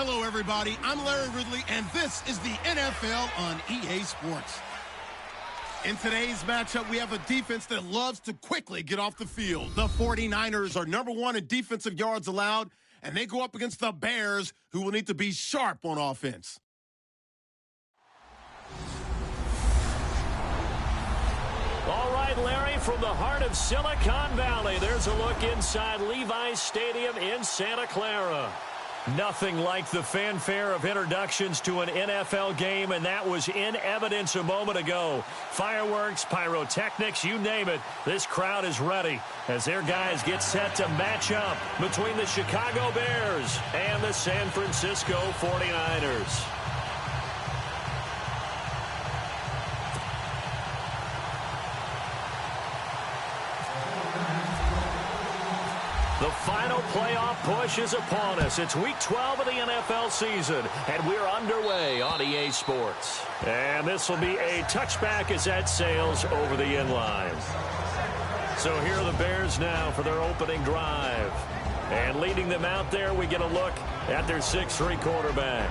Hello, everybody. I'm Larry Ridley, and this is the NFL on EA Sports. In today's matchup, we have a defense that loves to quickly get off the field. The 49ers are #1 in defensive yards allowed, and they go up against the Bears, who will need to be sharp on offense. All right, Larry, from the heart of Silicon Valley, there's a look inside Levi's Stadium in Santa Clara. Nothing like the fanfare of introductions to an NFL game, and that was in evidence a moment ago. Fireworks, pyrotechnics, you name it. This crowd is ready as their guys get set to match up between the Chicago Bears and the San Francisco 49ers. The final playoff push is upon us. It's week 12 of the NFL season, and we're underway on EA Sports. And this will be a touchback as that sails over the end line. So here are the Bears now for their opening drive. And leading them out there, we get a look at their 6'3" quarterback.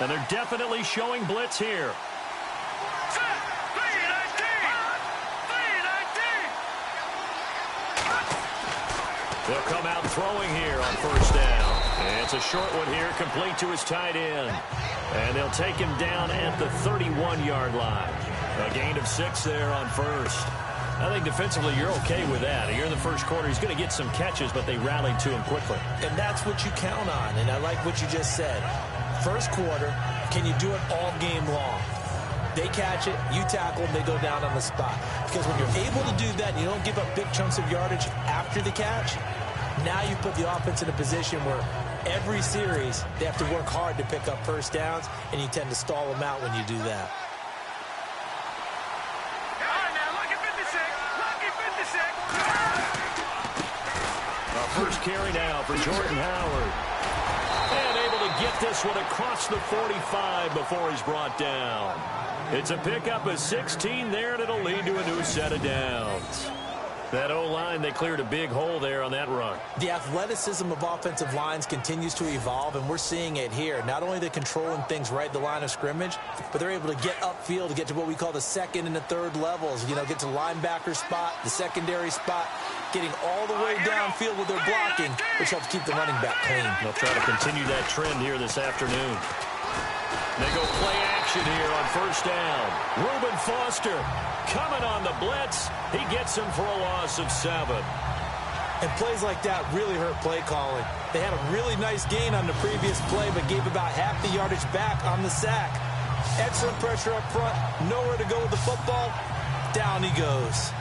And they're definitely showing blitz here. They'll come out throwing here on first down. And it's a short one here, complete to his tight end. And they'll take him down at the 31-yard line. A gain of 6 there on first. I think defensively you're okay with that. You're in the first quarter. He's going to get some catches, but they rallied to him quickly. And that's what you count on, and I like what you just said. First quarter, can you do it all game long? They catch it, you tackle them, they go down on the spot. Because when you're able to do that and you don't give up big chunks of yardage after the catch, now you put the offense in a position where every series they have to work hard to pick up first downs, and you tend to stall them out when you do that. First carry now for Jordan Howard. And able to get this one across the 45 before he's brought down. It's a pickup of 16 there, and it'll lead to a new set of downs. That O-line, they cleared a big hole there on that run. The athleticism of offensive lines continues to evolve, and we're seeing it here. Not only are they controlling things right at the line of scrimmage, but they're able to get upfield to get to what we call the second and the third levels. You know, get to the linebacker spot, the secondary spot, getting all the way downfield with their blocking, which helps keep the running back clean. They'll try to continue that trend here this afternoon. They go play action here on first down. Reuben Foster coming on the blitz. He gets him for a loss of 7. And plays like that really hurt play calling. They had a really nice gain on the previous play, but gave about half the yardage back on the sack. Excellent pressure up front. Nowhere to go with the football. Down he goes.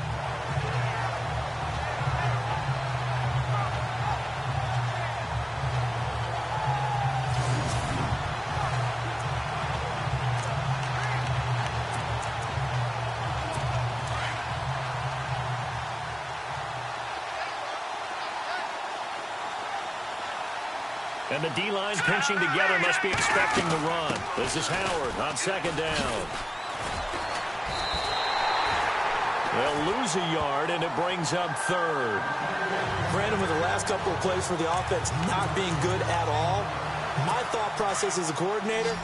And the D-line pinching together, must be expecting the run. This is Howard on second down. They'll lose a yard, and it brings up third. Brandon, with the last couple of plays for the offense not being good at all, my thought process as a coordinator,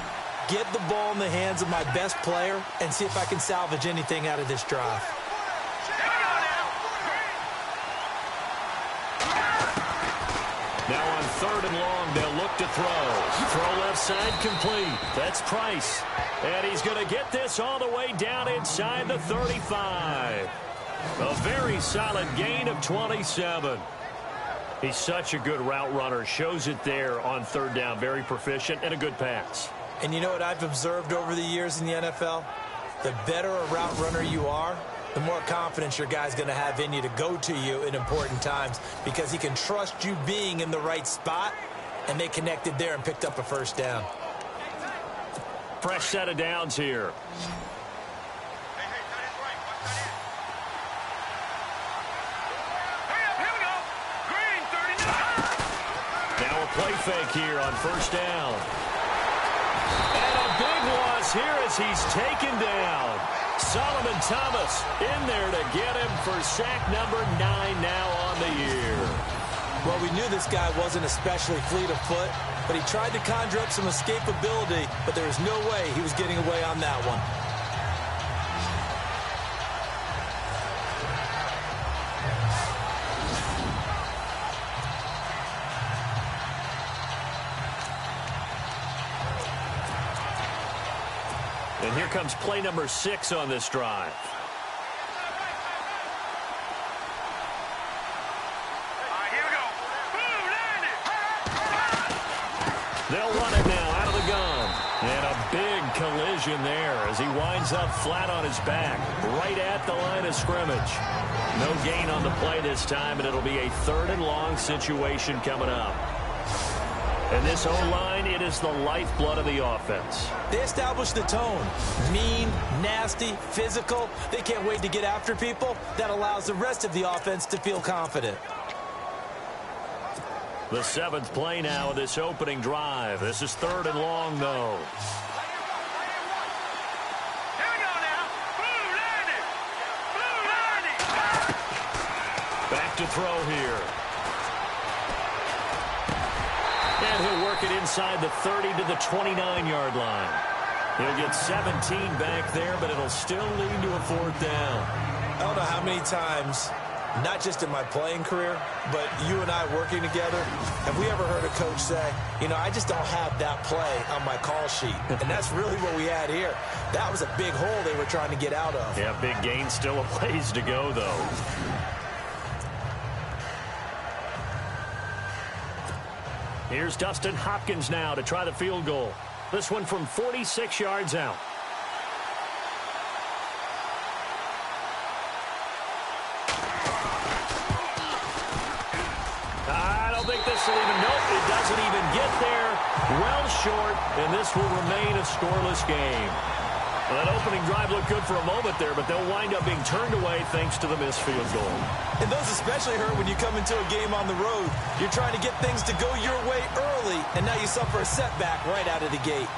get the ball in the hands of my best player and see if I can salvage anything out of this drive. Now on third and long, they'll look to throw. Throw left side complete. That's Price. And he's going to get this all the way down inside the 35. A very solid gain of 27. He's such a good route runner. Shows it there on third down. Very proficient and a good pass. And you know what I've observed over the years in the NFL? The better a route runner you are, the more confidence your guy's going to have in you to go to you in important times, because he can trust you being in the right spot, and they connected there and picked up a first down. Fresh set of downs here. play fake here on first down. And a big loss here as he's taken down. Solomon Thomas in there to get him for sack number 9 now on the year. Well, we knew this guy wasn't especially fleet of foot, but he tried to conjure up some escapability, but there was no way he was getting away on that one. And here comes play number 6 on this drive. Here we go. They'll run it now out of the gun. And a big collision there as he winds up flat on his back, right at the line of scrimmage. No gain on the play this time, and it'll be a 3rd and long situation coming up. And this O-line, it is the lifeblood of the offense. They established the tone. Mean, nasty, physical. They can't wait to get after people. That allows the rest of the offense to feel confident. The 7th play now of this opening drive. This is 3rd and long, though. Here we go now. Back to throw here. And he'll work it inside the 30 to the 29-yard line. He'll get 17 back there, but it'll still lead to a 4th down. I don't know how many times, not just in my playing career, but you and I working together, have we ever heard a coach say, you know, I just don't have that play on my call sheet. And that's really what we had here. That was a big hole they were trying to get out of. Yeah, big gain, still a ways to go, though. Here's Dustin Hopkins now to try the field goal. This one from 46 yards out. I don't think this will even, nope, it doesn't even get there. Well short, and this will remain a scoreless game. Well, that opening drive looked good for a moment there, but they'll wind up being turned away thanks to the missed field goal. And those especially hurt when you come into a game on the road. You're trying to get things to go your way early, and now you suffer a setback right out of the gate.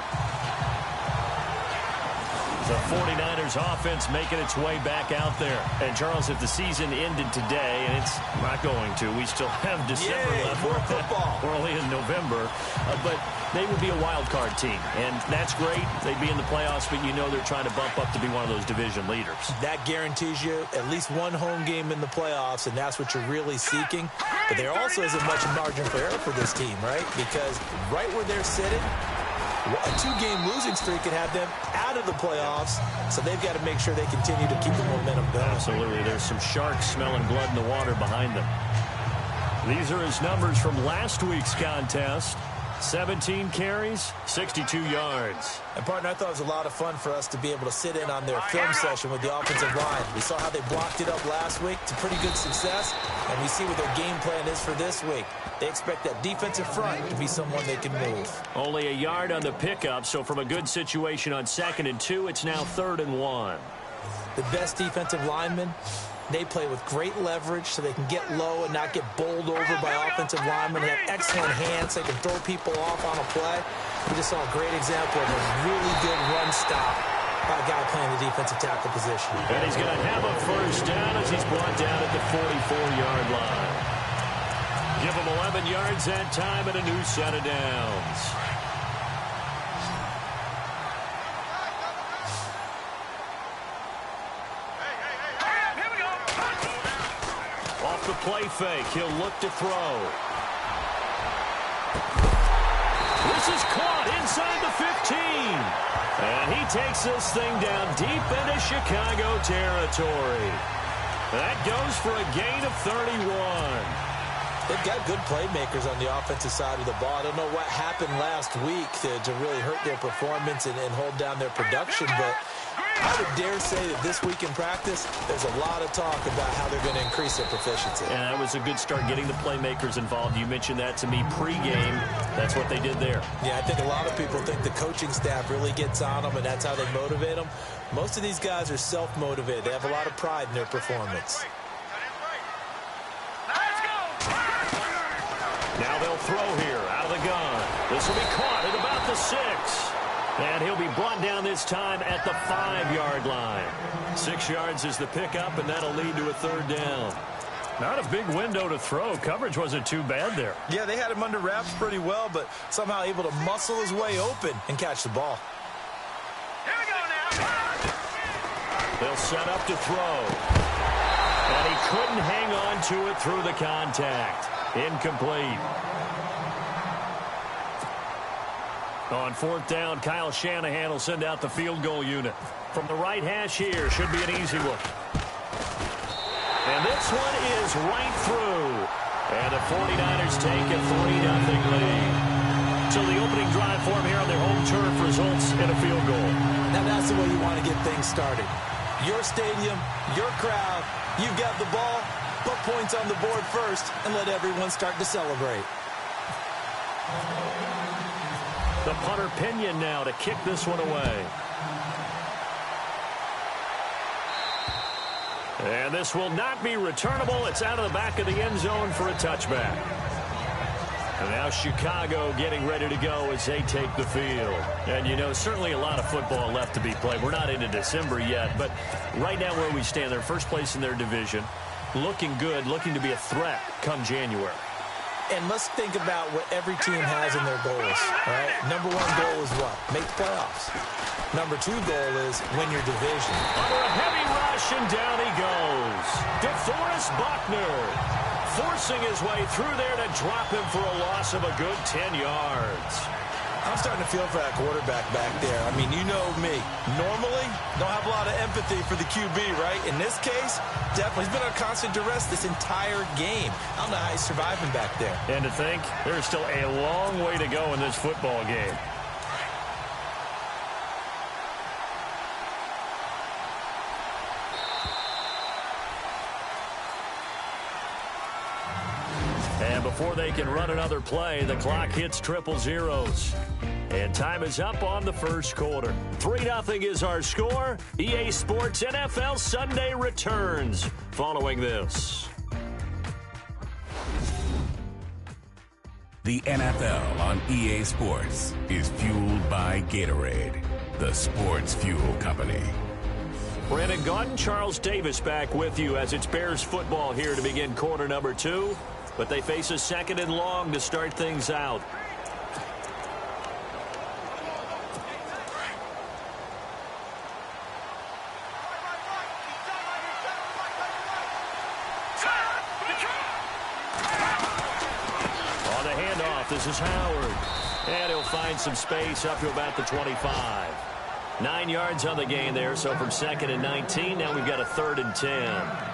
The 49ers offense making its way back out there. And, Charles, if the season ended today, and it's not going to, we still have December left. More football. We're only in November. But they would be a wild card team. And that's great. They'd be in the playoffs, but you know they're trying to bump up to be one of those division leaders. That guarantees you at least one home game in the playoffs, and that's what you're really seeking. But there also isn't much margin for error for this team, right? Because right where they're sitting, a 2-game losing streak could have them out of the playoffs, so they've got to make sure they continue to keep the momentum going. Absolutely. There's some sharks smelling blood in the water behind them. These are his numbers from last week's contest. 17 carries, 62 yards. And, partner, I thought it was a lot of fun for us to be able to sit in on their film session with the offensive line. We saw how they blocked it up last week to pretty good success, and we see what their game plan is for this week. They expect that defensive front to be someone they can move. Only a yard on the pickup, so from a good situation on 2nd and 2, it's now 3rd and 1. The best defensive linemen, they play with great leverage so they can get low and not get bowled over by offensive linemen. They have excellent hands. They can throw people off on a play. We just saw a great example of a really good run stop by a guy playing the defensive tackle position. And he's going to have a 1st down as he's brought down at the 44-yard line. Give him 11 yards that time and a new set of downs. Off the play fake, he'll look to throw. This is caught inside the 15. And he takes this thing down deep into Chicago territory. That goes for a gain of 31. They've got good playmakers on the offensive side of the ball. I don't know what happened last week to really hurt their performance and hold down their production, but I would dare say that this week in practice, there's a lot of talk about how they're going to increase their proficiency. And that was a good start getting the playmakers involved. You mentioned that to me pregame. That's what they did there. Yeah, I think a lot of people think the coaching staff really gets on them, and that's how they motivate them. Most of these guys are self-motivated. They have a lot of pride in their performance. Now they'll throw here out of the gun. This will be caught at about the 6. And he'll be brought down this time at the 5-yard line. 6 yards is the pickup, and that'll lead to a 3rd down. Not a big window to throw. Coverage wasn't too bad there. Yeah, they had him under wraps pretty well, but somehow able to muscle his way open and catch the ball. Here we go now. They'll set up to throw. And he couldn't hang on to it through the contact. Incomplete. On 4th down, Kyle Shanahan will send out the field goal unit. From the right hash here, should be an easy one. And this one is right through. And the 49ers take a 3-0 lead. So the opening drive for them here on their home turf results in a field goal. Now that's the way you want to get things started. Your stadium, your crowd, you've got the ball, put points on the board first, and let everyone start to celebrate. The punter Pinion now to kick this one away. And this will not be returnable. It's out of the back of the end zone for a touchback. And now Chicago getting ready to go as they take the field. And, you know, certainly a lot of football left to be played. We're not into December yet, but right now where we stand, they're first place in their division. Looking good, looking to be a threat come January. And let's think about what every team has in their goals, all right? Number 1 goal is what? Make the playoffs. Number 2 goal is win your division. Under a heavy rush, and down he goes. DeForest Buckner forcing his way through there to drop him for a loss of a good 10 yards. I'm starting to feel for that quarterback back there. I mean, you know me. Normally, don't have a lot of empathy for the QB, right? In this case, definitely. He's been on constant duress this entire game. I don't know how he's surviving back there. And to think, there's still a long way to go in this football game. And before they can run another play, the clock hits triple zeros. And time is up on the first quarter. 3-0 is our score. EA Sports NFL Sunday returns following this. The NFL on EA Sports is fueled by Gatorade, the sports fuel company. Brandon Gaudin, Charles Davis back with you as it's Bears football here to begin quarter number 2. But they face a 2nd and long to start things out. On the handoff, this is Howard. And he'll find some space up to about the 25. 9 yards on the gain there, so from 2nd and 19, now we've got a 3rd and 10.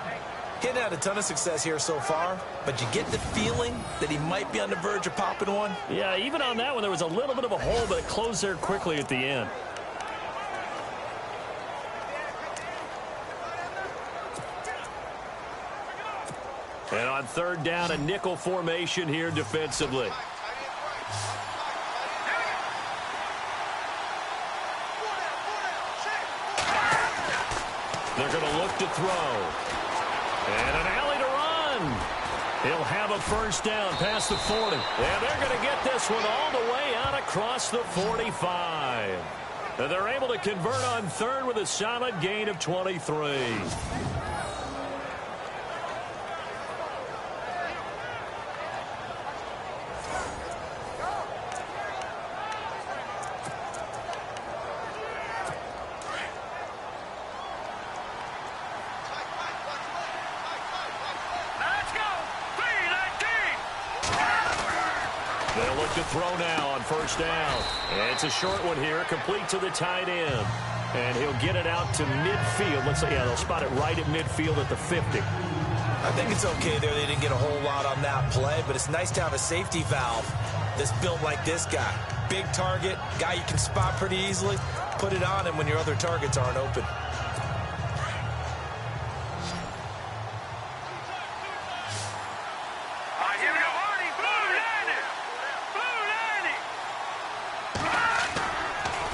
He hadn't had a ton of success here so far, but you get the feeling that he might be on the verge of popping one. Yeah, even on that one, there was a little bit of a hole, but it closed there quickly at the end. And on 3rd down, a nickel formation here defensively. They're going to look to throw. And an alley to run. He'll have a first down past the 40. And they're going to get this one all the way out across the 45. And they're able to convert on 3rd with a solid gain of 23. They'll look to throw now on first down. And it's a short one here, complete to the tight end. And he'll get it out to midfield. Looks like, yeah, they'll spot it right at midfield at the 50. I think it's okay there. They didn't get a whole lot on that play, but it's nice to have a safety valve that's built like this guy. Big target, guy you can spot pretty easily. Put it on him when your other targets aren't open.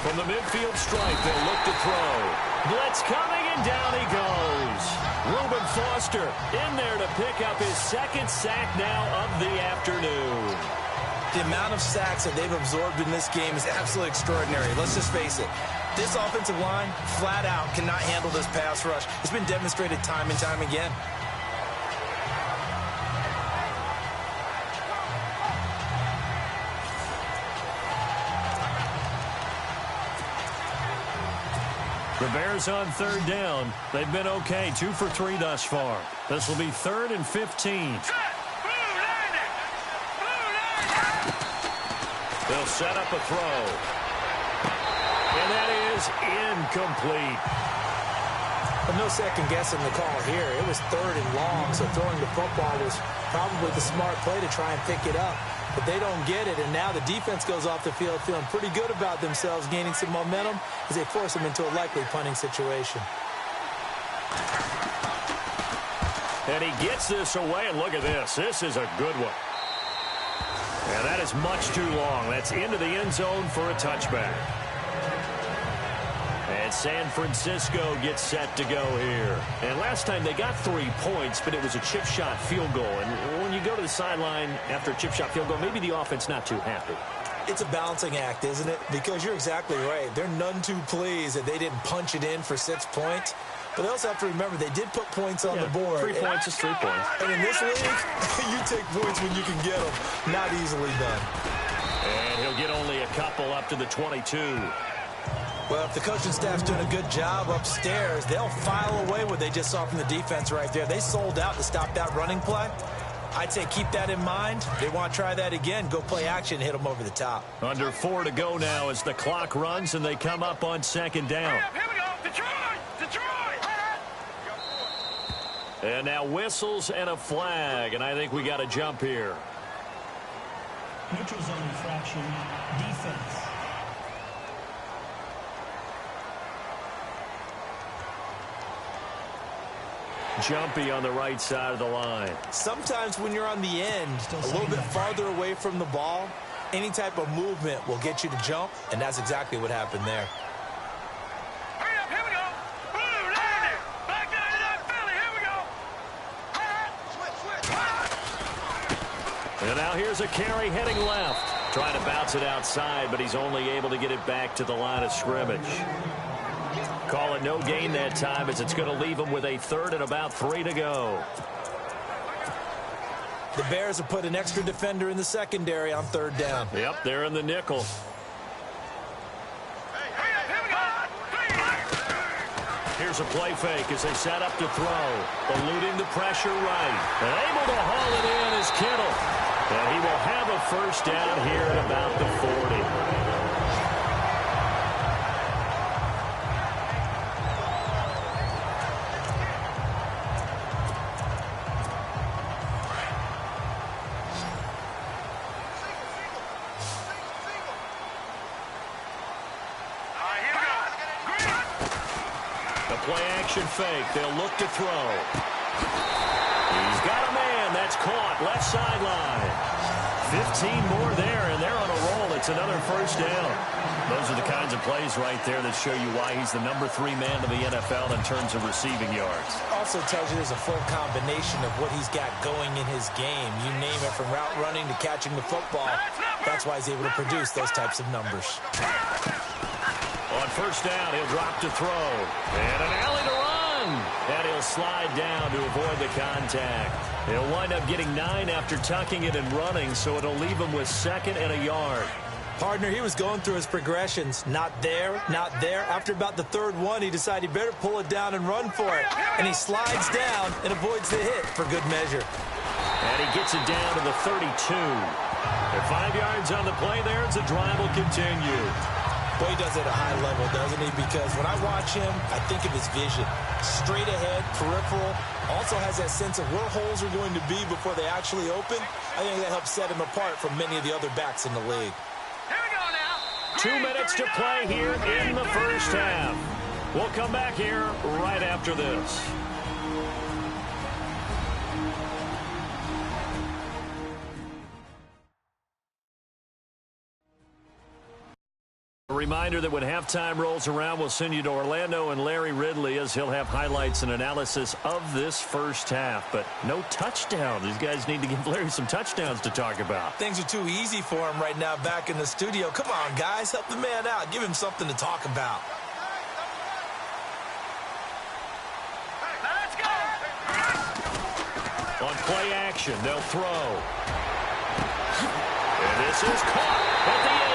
From the midfield stripe, they'll look to throw. Blitz coming, and down he goes. Reuben Foster in there to pick up his 2nd sack now of the afternoon. The amount of sacks that they've absorbed in this game is absolutely extraordinary. Let's just face it. This offensive line, flat out, cannot handle this pass rush. It's been demonstrated time and time again. The Bears on third down. They've been okay, 2 for 3 thus far. This will be 3rd and 15. They'll set up a throw. And that is incomplete. But no second guessing the call here. It was 3rd and long, so throwing the football was probably the smart play to try and pick it up. But they don't get it, and now the defense goes off the field feeling pretty good about themselves, gaining some momentum as they force them into a likely punting situation. And he gets this away, and look at this. This is a good one. And that is much too long. That's into the end zone for a touchback. And San Francisco gets set to go here. And last time they got 3 points, but it was a chip shot field goal. And when you go to the sideline after a chip shot field goal, maybe the offense not too happy. It's a balancing act, isn't it? Because you're exactly right. They're none too pleased that they didn't punch it in for 6 points. But they also have to remember they did put points on the board. 3 points is 3 points. And in this league, you take points when you can get them. Not easily done. And he'll get only a couple up to the 22. Well, if the coaching staff's doing a good job upstairs, they'll file away what they just saw from the defense right there. They sold out to stop that running play. I'd say keep that in mind. They want to try that again. Go play action, hit them over the top. Under 4 to go now as the clock runs and they come up on 2nd down. Here we go. Detroit! Detroit! And now whistles and a flag, and I think we got to jump here. Neutral zone infraction, defense. Jumpy on the right side of the line. Sometimes when you're on the end, a little bit farther away from the ball, any type of movement will get you to jump, and that's exactly what happened there. Hurry up, here we go. Blue, landing. Back down to that Philly, here we go. Switch. And now here's a carry heading left. Trying to bounce it outside, but he's only able to get it back to the line of scrimmage. Call it no gain that time as it's going to leave him with a 3rd and about 3 to go. The Bears have put an extra defender in the secondary on 3rd down. Yep, they're in the nickel. Hurry up, here we go. Here's a play fake as they set up to throw. Eluding the pressure right. And able to haul it in is Kittle. And he will have a 1st down here at about the 40. Play-action fake. They'll look to throw. He's got a man. That's caught. Left sideline. 15 more there, and they're on a roll. It's another 1st down. Those are the kinds of plays right there that show you why he's the number 3 man in the NFL in terms of receiving yards. Also tells you there's a full combination of what he's got going in his game. You name it, from route running to catching the football. That's why he's able to produce those types of numbers. On 1st down, he'll drop to throw. And an alley to run. And he'll slide down to avoid the contact. He'll wind up getting 9 after tucking it and running, so it'll leave him with 2nd and a yard. Partner, he was going through his progressions. Not there, not there. After about the 3rd one, he decided he better pull it down and run for it. And he slides down and avoids the hit for good measure. And he gets it down to the 32. And 5 yards on the play there as the drive will continue. Boy, he does it at a high level, doesn't he? Because when I watch him, I think of his vision. Straight ahead, peripheral. Also has that sense of where holes are going to be before they actually open. I think that helps set him apart from many of the other backs in the league. Here we go now. 2 minutes to play here in the 1st half. We'll come back here right after this. reminder that when halftime rolls around, we'll send you to Orlando and Larry Ridley as he'll have highlights and analysis of this first half. But no touchdown. These guys need to give Larry some touchdowns to talk about. Things are too easy for him right now back in the studio. Come on, guys. Help the man out. Give him something to talk about. Let's go. On play action, they'll throw. And this is caught at the 8.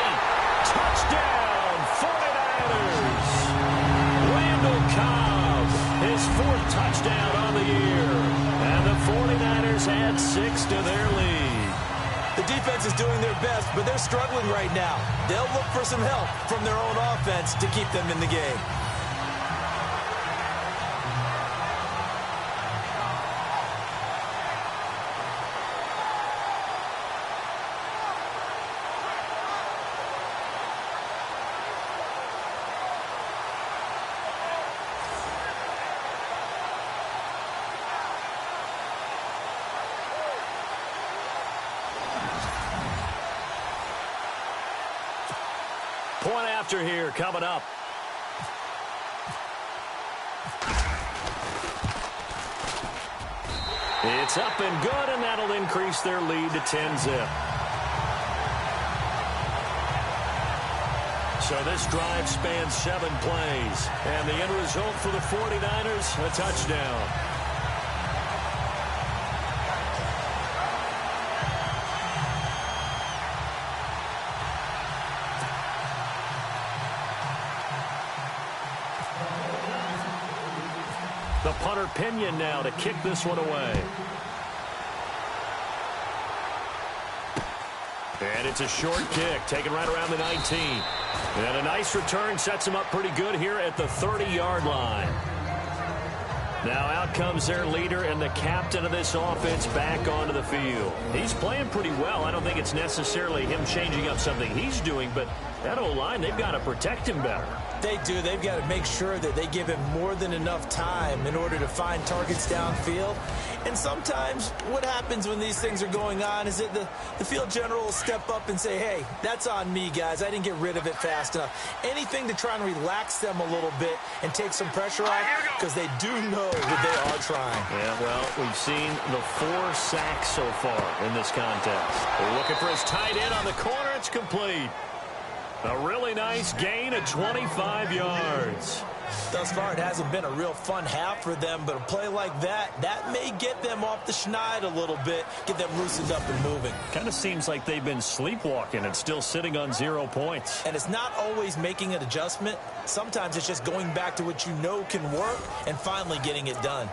Touchdown, 49ers. Randall Cobb, his 4th touchdown on the year. And the 49ers add 6 to their lead. The defense is doing their best, but they're struggling right now. They'll look for some help from their own offense to keep them in the game. Point after here coming up. It's up and good, and that'll increase their lead to 10-zip. So this drive spans 7 plays, and the end result for the 49ers, a touchdown. The punter Pinion now to kick this one away. And it's a short kick, taken right around the 19. And a nice return sets him up pretty good here at the 30-yard line. Now out comes their leader and the captain of this offense back onto the field. He's playing pretty well. I don't think it's necessarily him changing up something he's doing, but that O-line, they've got to protect him better. They do. They've got to make sure that they give him more than enough time in order to find targets downfield. And sometimes what happens when these things are going on is that the field general will step up and say, hey, that's on me, guys. I didn't get rid of it fast enough. Anything to try and relax them a little bit and take some pressure off, because they do know that they are trying. Yeah, well, we've seen the 4 sacks so far in this contest. They're looking for his tight end on the corner. It's complete. A really nice gain of 25 yards. Thus far, it hasn't been a real fun half for them, but a play like that may get them off the schneid a little bit, get them loosened up and moving. Kind of seems like they've been sleepwalking and still sitting on 0 points. And it's not always making an adjustment. Sometimes it's just going back to what you know can work and finally getting it done.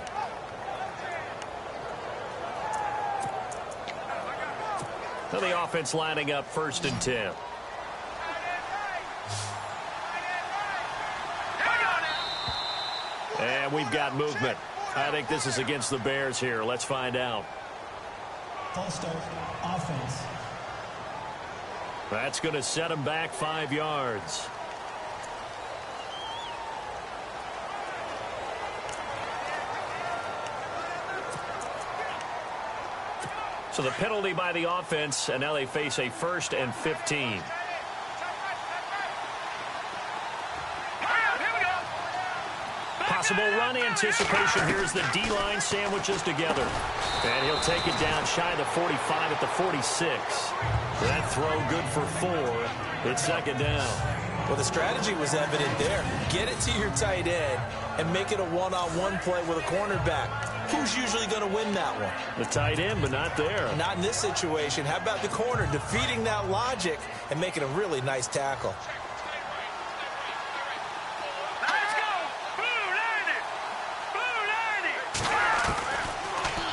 So the offense lining up 1st and 10. And we've got movement. I think this is against the Bears here. Let's find out. False start, offense. That's going to set them back 5 yards. So the penalty by the offense, and now they face a 1st and 15. Possible run anticipation. Here's the D-line sandwiches together. And he'll take it down shy of the 45 at the 46. That throw good for 4. It's 2nd down. Well, the strategy was evident there. Get it to your tight end and make it a one-on-one play with a cornerback. Who's usually going to win that one? The tight end, but not there. Not in this situation. How about the corner defeating that logic and making a really nice tackle?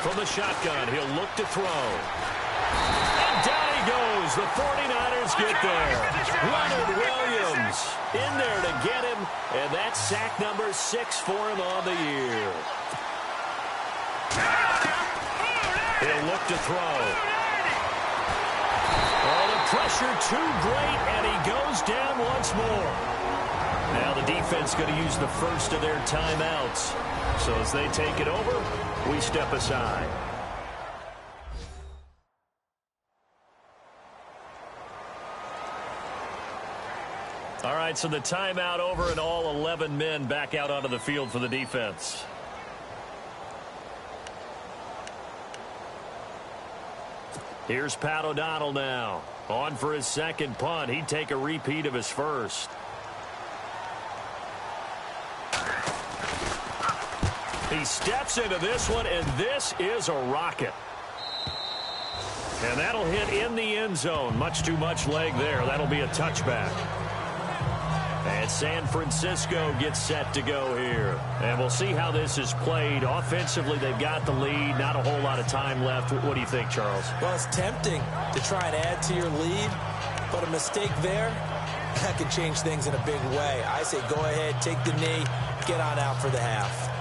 From the shotgun, he'll look to throw. And down he goes. The 49ers get there. Leonard Williams in there to get him. And that's sack number 6 for him on the year. He'll look to throw. Oh, the pressure too great, and he goes down once more. Now the defense going to use the first of their timeouts. So as they take it over, we step aside. All right, right, so the timeout over and all 11 men back out onto the field for the defense. Here's Pat O'Donnell now. On for his second punt. He'd take a repeat of his first. He steps into this one, and this is a rocket. And that'll hit in the end zone. Much too much leg there. That'll be a touchback. And San Francisco gets set to go here. And we'll see how this is played. Offensively, they've got the lead. Not a whole lot of time left. What do you think, Charles? Well, it's tempting to try and add to your lead, but a mistake there, that could change things in a big way. I say go ahead, take the knee, get on out for the half.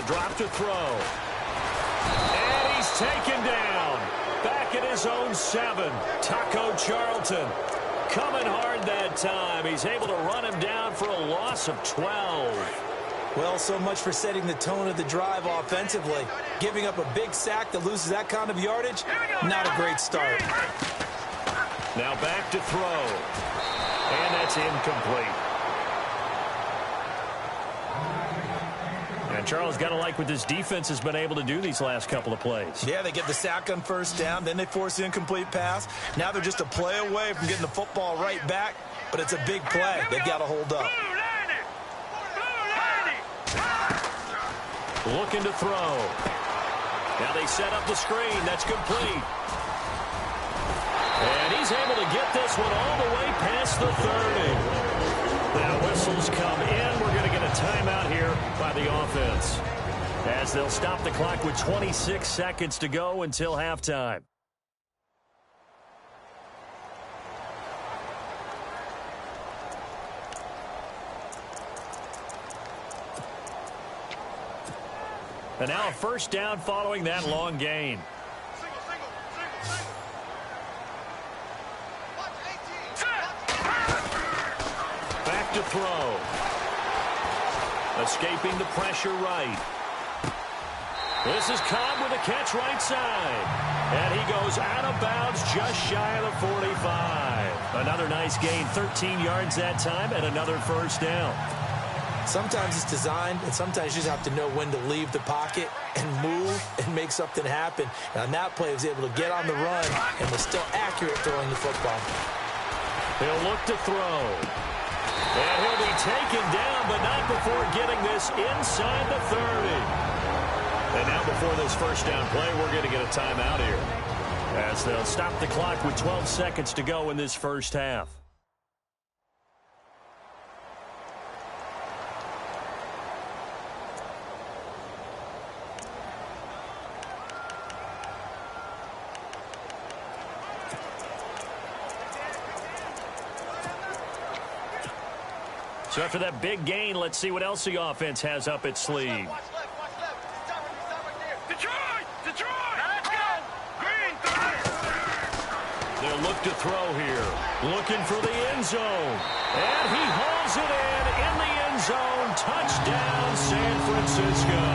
Drop to throw. And he's taken down. Back at his own 7. Taco Charlton coming hard that time. He's able to run him down for a loss of 12. Well, so much for setting the tone of the drive offensively. Giving up a big sack that loses that kind of yardage, not a great start. Now back to throw. And that's incomplete. And Charles, got to like what this defense has been able to do these last couple of plays. Yeah, they get the sack on first down, then they force the incomplete pass. Now they're just a play away from getting the football right back, but it's a big play. They've got to hold up. Looking to throw. Now they set up the screen. That's complete. And he's able to get this one all the way past the 30. Now whistles come in. We're going to get a timeout here by the offense, as they'll stop the clock with 26 seconds to go until halftime. And now a first down following that long gain. Back to throw. Escaping the pressure right. This is Cobb with a catch right side. And he goes out of bounds just shy of the 45. Another nice gain, 13 yards that time, and another first down. Sometimes it's designed, and sometimes you just have to know when to leave the pocket and move and make something happen. And on that play, he was able to get on the run and was still accurate throwing the football. He'll look to throw. And he'll be taken down, but not before getting this inside the 30. And now before this first down play, we're going to get a timeout here, as they'll stop the clock with 12 seconds to go in this first half. So after that big gain, let's see what else the offense has up its sleeve. They'll look to throw here. Looking for the end zone. And he hauls it in the end zone. Touchdown, San Francisco.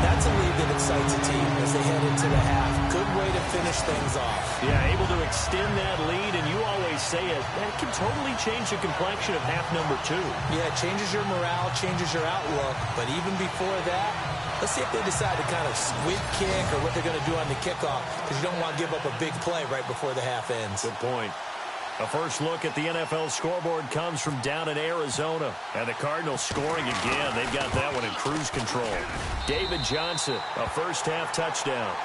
That's a lead that excites a team as they head into the half. Good way to finish things off. Yeah, able to extend that lead, and you always say it, that can totally change the complexion of half number 2. Yeah, it changes your morale, changes your outlook, but even before that, let's see if they decide to kind of squib kick or what they're going to do on the kickoff, because you don't want to give up a big play right before the half ends. Good point. A first look at the NFL scoreboard comes from down in Arizona. And the Cardinals scoring again. They've got that one in cruise control. David Johnson, a first-half touchdown.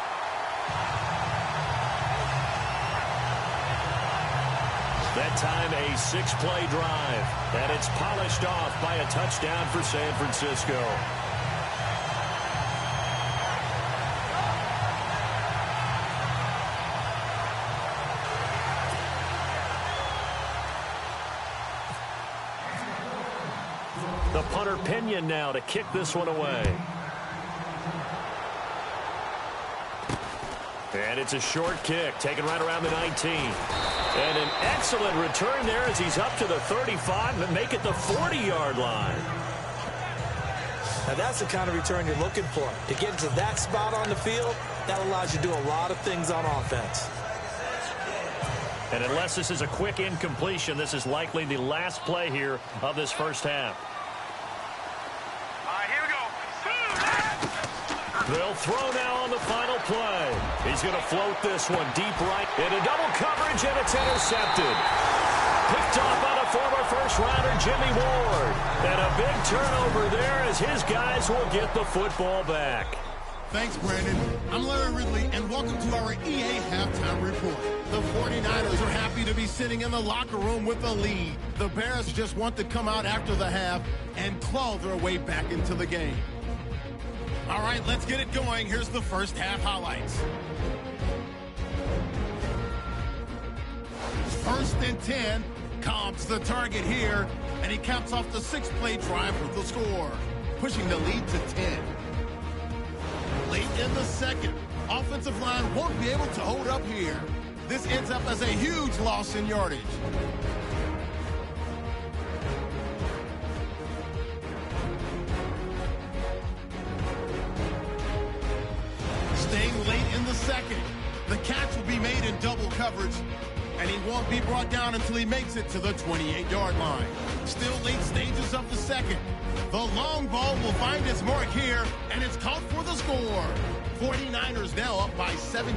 That time a 6-play drive. And it's polished off by a touchdown for San Francisco. The punter Pinion now to kick this one away. And it's a short kick, taken right around the 19. And an excellent return there as he's up to the 35 and make it the 40-yard line. Now that's the kind of return you're looking for. To get into that spot on the field, that allows you to do a lot of things on offense. And unless this is a quick incompletion, this is likely the last play here of this first half. All right, here we go. They'll throw now on the final play. He's going to float this one deep right into double coverage, and it's intercepted. Picked off by the former first-rounder Jimmy Ward. And a big turnover there as his guys will get the football back. Thanks, Brandon. I'm Larry Ridley, and welcome to our EA Halftime Report. The 49ers are happy to be sitting in the locker room with a lead. The Bears just want to come out after the half and claw their way back into the game. All right, let's get it going. Here's the first half highlights. First and 10. Cobb's the target here, and he caps off the 6-play drive with the score, pushing the lead to 10. Late in the second, offensive line won't be able to hold up here. This ends up as a huge loss in yardage. Staying late in the second, the catch will be made in double coverage, and he won't be brought down until he makes it to the 28-yard line. Still late stages of the second. The long ball will find its mark here, and it's caught for the score. 49ers now up by 17.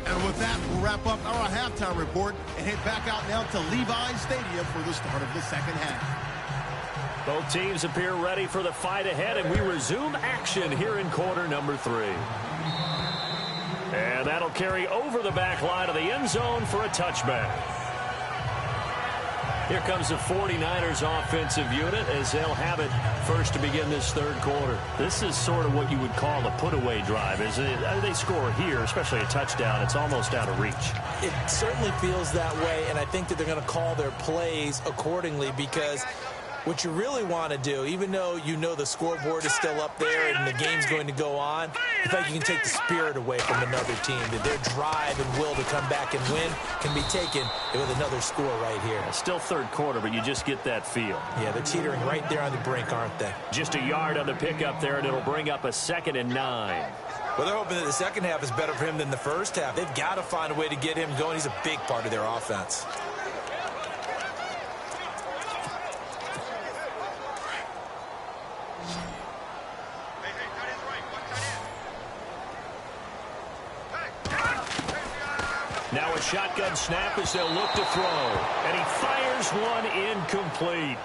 And with that, we'll wrap up our halftime report and head back out now to Levi's Stadium for the start of the second half. Both teams appear ready for the fight ahead, and we resume action here in quarter number 3. And that'll carry over the back line of the end zone for a touchback. Here comes the 49ers offensive unit as they'll have it first to begin this third quarter. This is sort of what you would call a put-away drive, isn't it? They score here, especially a touchdown. It's almost out of reach. It certainly feels that way, and I think that they're going to call their plays accordingly because what you really want to do, even though you know the scoreboard is still up there and the game's going to go on, I think you can take the spirit away from another team. That their drive and will to come back and win can be taken with another score right here. Still third quarter, but you just get that feel. Yeah, they're teetering right there on the brink, aren't they? Just a yard on the pickup there, and it'll bring up a 2nd and 9. Well, they're hoping that the second half is better for him than the first half. They've got to find a way to get him going. He's a big part of their offense. Now a shotgun snap as they'll look to throw. And he fires one incomplete.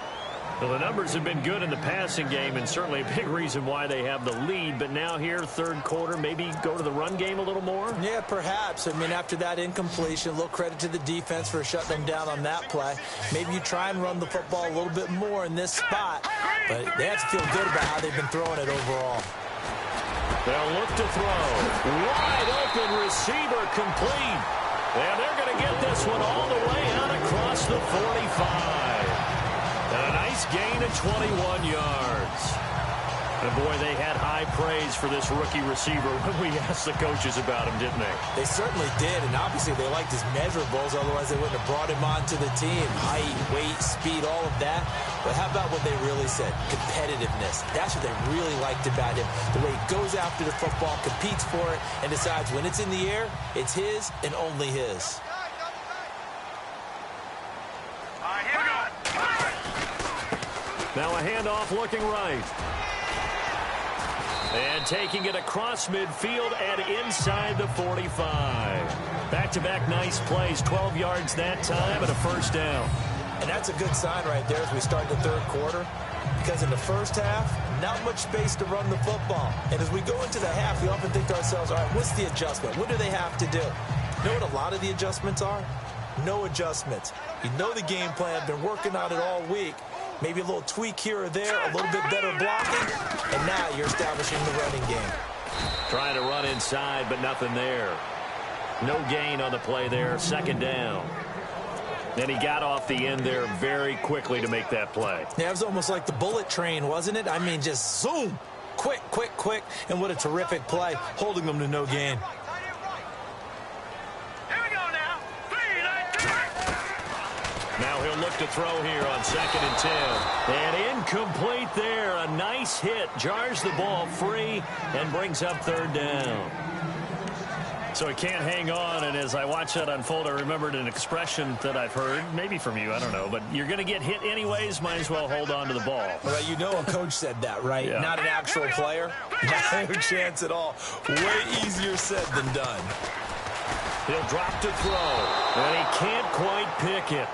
Well, the numbers have been good in the passing game and certainly a big reason why they have the lead. But now here, third quarter, maybe go to the run game a little more? Yeah, perhaps. I mean, after that incompletion, a little credit to the defense for shutting them down on that play. Maybe you try and run the football a little bit more in this spot. But they have to feel good about how they've been throwing it overall. They'll look to throw. Wide open receiver complete. And they're going to get this one all the way out across the 45. And a nice gain of 21 yards. And boy, they had high praise for this rookie receiver when we asked the coaches about him, didn't they? They certainly did, and obviously they liked his measurables, otherwise they wouldn't have brought him onto the team. Height, weight, speed, all of that. But how about what they really said? Competitiveness. That's what they really liked about him. The way he goes after the football, competes for it, and decides when it's in the air, it's his and only his. Now a handoff looking right. And taking it across midfield and inside the 45. Back-to-back nice plays, 12 yards that time and a first down. And that's a good sign right there as we start the third quarter. Because in the first half, not much space to run the football. And as we go into the half, we often think to ourselves, all right, what's the adjustment? What do they have to do? You know what a lot of the adjustments are? No adjustments. You know the game plan, been working on it all week. Maybe a little tweak here or there, a little bit better blocking, and now you're establishing the running game. Trying to run inside, but nothing there. No gain on the play there, second down. Then he got off the end there very quickly to make that play. Yeah, it was almost like the bullet train, wasn't it? I mean, just zoom. Quick, quick, quick, and what a terrific play, holding them to no gain. Here we go now. 3, 9, 2. Now he'll look to throw here on 2nd and 10. And incomplete there. A nice hit. Jars the ball free and brings up 3rd down. So he can't hang on, and as I watch that unfold, I remembered an expression that I've heard, maybe from you, I don't know, but you're going to get hit anyways, might as well hold on to the ball. Well, you know a coach said that, right? Yeah. Not an actual player. No chance at all. Way easier said than done. He'll drop to throw, and he can't quite pick it.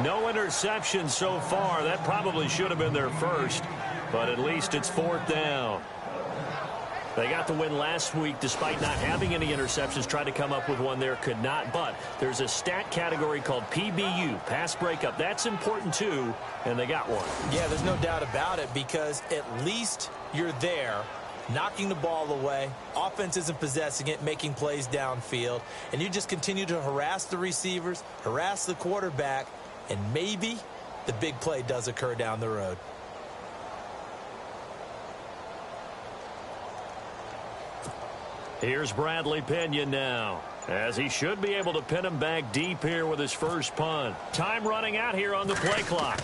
No interception so far. That probably should have been their first, but at least it's 4th down. They got the win last week despite not having any interceptions. Tried to come up with one there, could not. But there's a stat category called PBU, pass breakup. That's important too, and they got one. Yeah, there's no doubt about it, because at least you're there, knocking the ball away. Offense isn't possessing it, making plays downfield. And you just continue to harass the receivers, harass the quarterback, and maybe the big play does occur down the road. Here's Bradley Pinion now, as he should be able to pin him back deep here with his first punt. Time running out here on the play clock.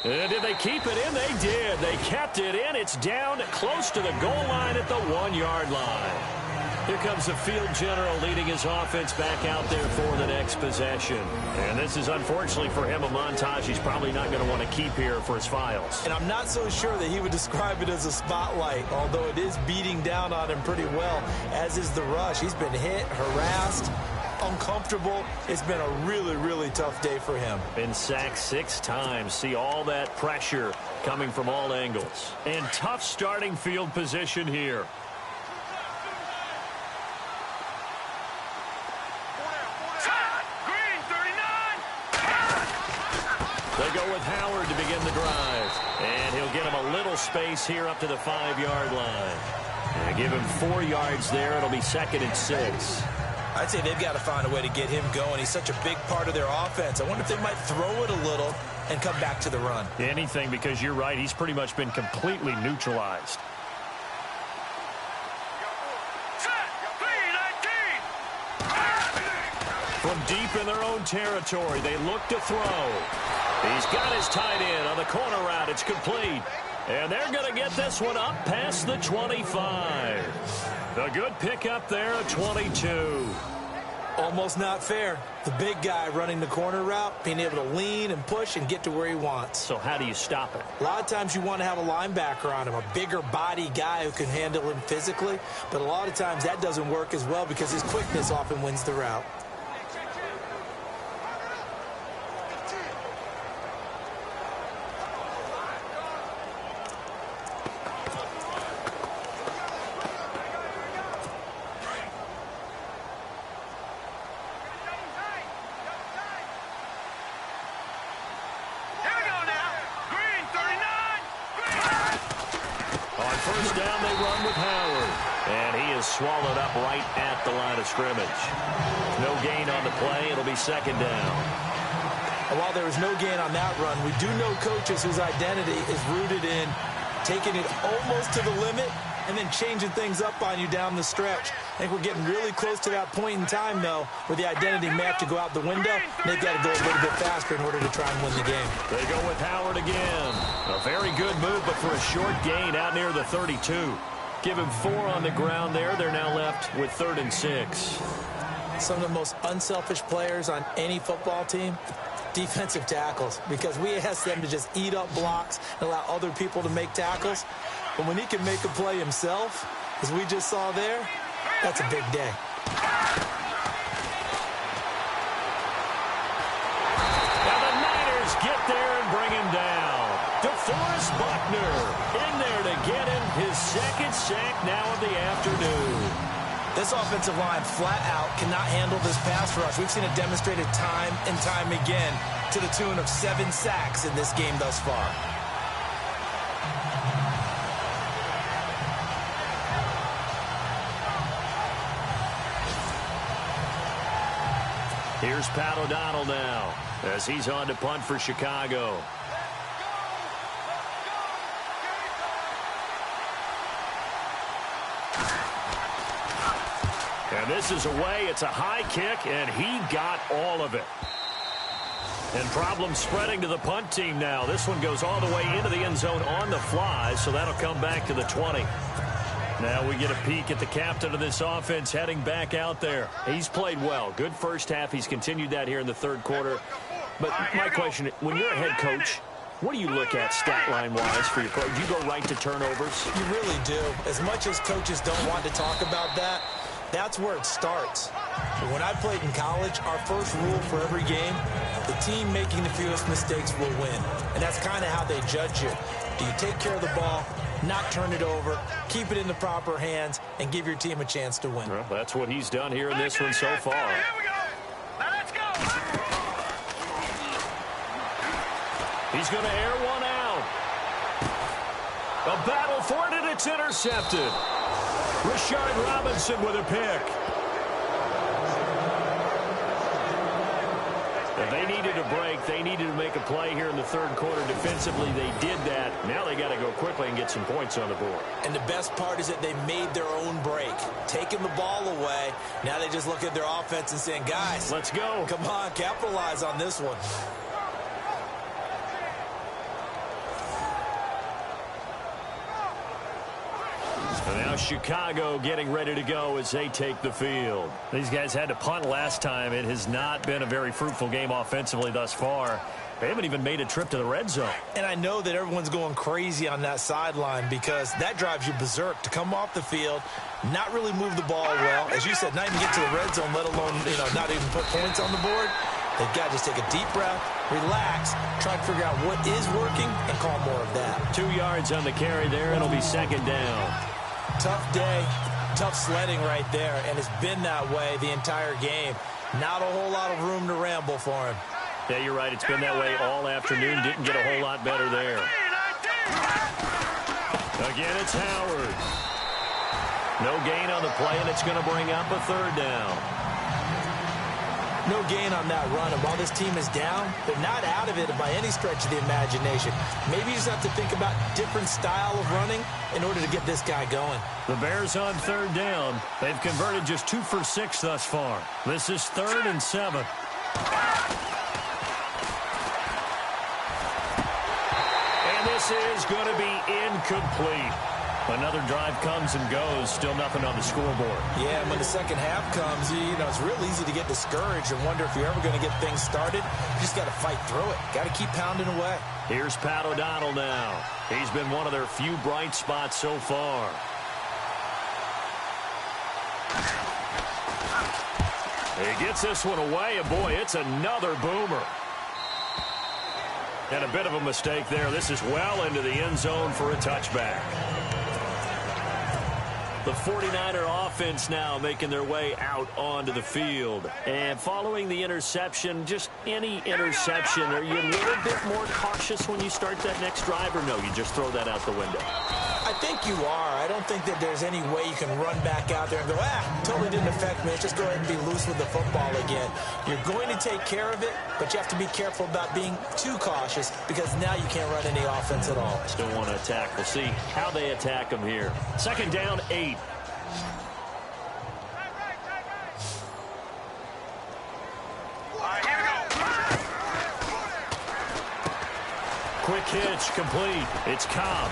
And did they keep it in? They did. They kept it in. It's down close to the goal line at the 1-yard line. Here comes the field general leading his offense back out there for the next possession. And this is, unfortunately for him, a montage he's probably not going to want to keep here for his files. And I'm not so sure that he would describe it as a spotlight, although it is beating down on him pretty well, as is the rush. He's been hit, harassed, uncomfortable. It's been a really, really tough day for him. Been sacked 6 times. See all that pressure coming from all angles. And tough starting field position here. They go with Howard to begin the drive. And he'll get him a little space here up to the 5-yard line. And give him 4 yards there. It'll be 2nd and 6. I'd say they've got to find a way to get him going. He's such a big part of their offense. I wonder if they might throw it a little and come back to the run. Anything, because you're right. He's pretty much been completely neutralized. From deep in their own territory, they look to throw. He's got his tight end on the corner route. It's complete. And they're going to get this one up past the 25. A good pickup there at 22. Almost not fair. The big guy running the corner route, being able to lean and push and get to where he wants. So how do you stop it? A lot of times you want to have a linebacker on him, a bigger body guy who can handle him physically. But a lot of times that doesn't work as well because his quickness often wins the route. First down, they run with Howard. And he is swallowed up right at the line of scrimmage. No gain on the play. It'll be 2nd down. And while there was no gain on that run, we do know coaches whose identity is rooted in taking it almost to the limit and then changing things up on you down the stretch. I think we're getting really close to that point in time, though, where the identity may have to go out the window, and they've got to go a little bit faster in order to try and win the game. They go with Howard again. A very good move, but for a short gain out near the 32. Give him 4 on the ground there. They're now left with 3rd and 6. Some of the most unselfish players on any football team, defensive tackles, because we ask them to just eat up blocks and allow other people to make tackles. But when he can make a play himself, as we just saw there, that's a big day. Now the Niners get there and bring him down. DeForest Buckner in there to get him his 2nd sack now of the afternoon. This offensive line flat out cannot handle this pass rush. We've seen it demonstrated time and time again to the tune of 7 sacks in this game thus far. Here's Pat O'Donnell now as he's on to punt for Chicago. And this is away. It's a high kick, and he got all of it. And problems spreading to the punt team now. This one goes all the way into the end zone on the fly, so that'll come back to the 20. Now we get a peek at the captain of this offense heading back out there. He's played well. Good first half. He's continued that here in the third quarter. But my question, when you're a head coach, what do you look at stat line-wise for your coach? Do you go right to turnovers? You really do. As much as coaches don't want to talk about that, that's where it starts. When I played in college, our first rule for every game, the team making the fewest mistakes will win. And that's kind of how they judge you. Do you take care of the ball, not turn it over, keep it in the proper hands, and give your team a chance to win? Well, that's what he's done here in this one so far. Here we go. Now let's go. He's going to air one out. A battle for it, and it's intercepted. Rashard Robinson with a pick. And they needed a break. They needed to make a play here in the third quarter. Defensively, they did that. Now they got to go quickly and get some points on the board. And the best part is that they made their own break. Taking the ball away. Now they just look at their offense and saying, guys, let's go. Come on, capitalize on this one. And now Chicago getting ready to go as they take the field. These guys had to punt last time. It has not been a very fruitful game offensively thus far. They haven't even made a trip to the red zone. And I know that everyone's going crazy on that sideline because that drives you berserk to come off the field, not really move the ball well. As you said, not even get to the red zone, let alone, not even put points on the board. They've got to just take a deep breath, relax, try to figure out what is working, and call more of that. 2 yards on the carry there, and it'll be second down. Tough day, tough sledding right there, and it's been that way the entire game. Not a whole lot of room to ramble for him. Yeah, you're right. It's been that way all afternoon. Didn't get a whole lot better there. Again, it's Howard. No gain on the play, and it's going to bring up a third down. No gain on that run, and while this team is down, they're not out of it by any stretch of the imagination. Maybe you just have to think about different style of running in order to get this guy going. The Bears on third down. They've converted just 2 for 6 thus far. This is 3rd and 7. And this is going to be incomplete. Another drive comes and goes. Still nothing on the scoreboard. Yeah, and when the second half comes, it's real easy to get discouraged and wonder if you're ever going to get things started. You just got to fight through it. Got to keep pounding away. Here's Pat O'Donnell now. He's been one of their few bright spots so far. He gets this one away, and boy, it's another boomer. And a bit of a mistake there. This is well into the end zone for a touchback. The 49er offense now making their way out onto the field. And following the interception, just any interception, are you a little bit more cautious when you start that next drive, or no, you just throw that out the window? I think you are. I don't think that there's any way you can run back out there and go, totally didn't affect me. Let's just go ahead and be loose with the football again. You're going to take care of it, but you have to be careful about being too cautious because now you can't run any offense at all. Still want to attack. We'll see how they attack them here. Second down, 8. Quick hitch, complete. It's Cobb.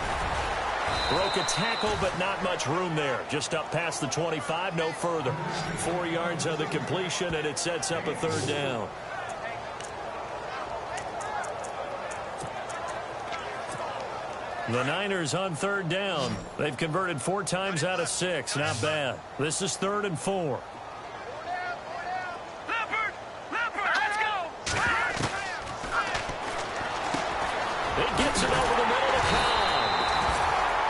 Broke a tackle, but not much room there. Just up past the 25, no further. 4 yards on the completion, and it sets up a third down. The Niners on third down. They've converted 4 times out of 6. Not bad. This is 3rd and 4. It gets it over the middle to Cobb.